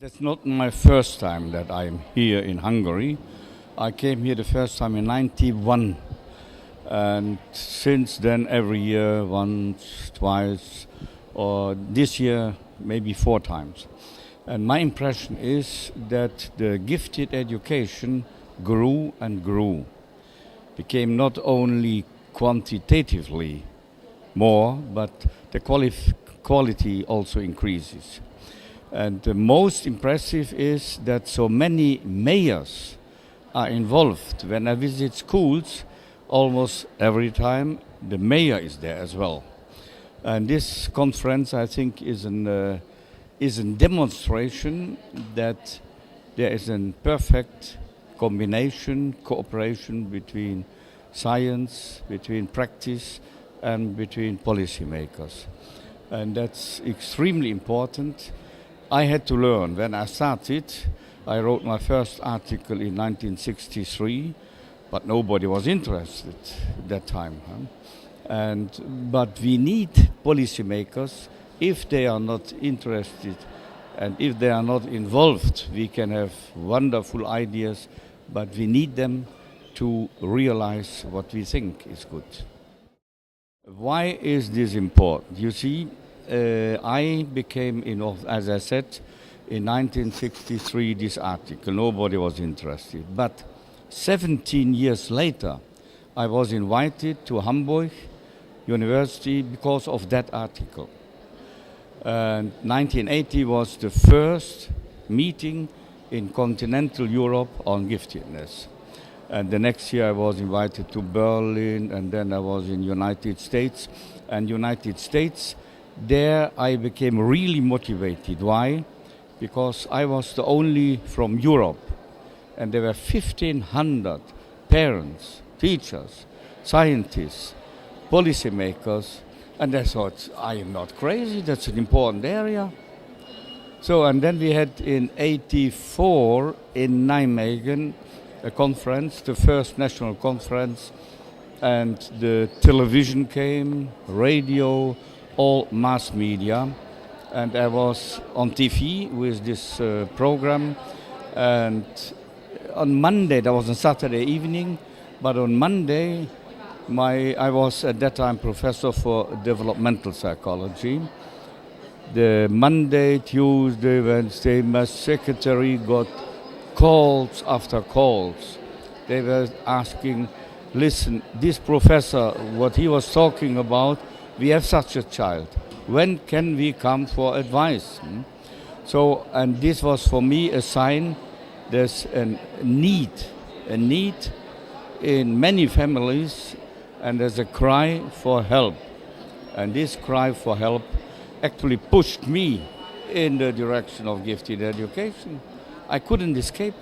That's not my first time that I'm here in Hungary. I came here the first time in '91, and since then every year, once, twice, or this year maybe 4 times. And my impression is that the gifted education grew and grew, became not only quantitatively more, but the quality also increases. And the most impressive is that so many mayors are involved. When I visit schools, almost every time the mayor is there as well. And this conference, I think, is a demonstration that there is a perfect combination, cooperation between science, between practice, and between policymakers. And that's extremely important. I had to learn. When I started, I wrote my first article in 1963, but nobody was interested at that time. But we need policymakers. If they are not interested and if they are not involved, we can have wonderful ideas, but we need them to realize what we think is good. Why is this important? You see, I became involved, as I said, in 1963, this article. Nobody was interested. But 17 years later, I was invited to Hamburg University because of that article. And 1980 was the first meeting in continental Europe on giftedness. And the next year I was invited to Berlin, and then I was in United States. And United States, there I became really motivated. Why? Because I was the only from Europe, and there were 1,500 parents, teachers, scientists, policymakers, and I thought, I am not crazy, that's an important area. So, and then we had in '84 in Nijmegen a conference, the first national conference, and the television came, radio, all mass media, and I was on TV with this program. And on Monday, that was on Saturday evening, but on Monday, I was at that time professor for developmental psychology. The Monday, Tuesday, Wednesday, my secretary got calls after calls. They were asking, listen, this professor, what he was talking about, we have such a child. When can we come for advice? So, and this was for me a sign there's a need in many families, and there's a cry for help. And this cry for help actually pushed me in the direction of gifted education. I couldn't escape.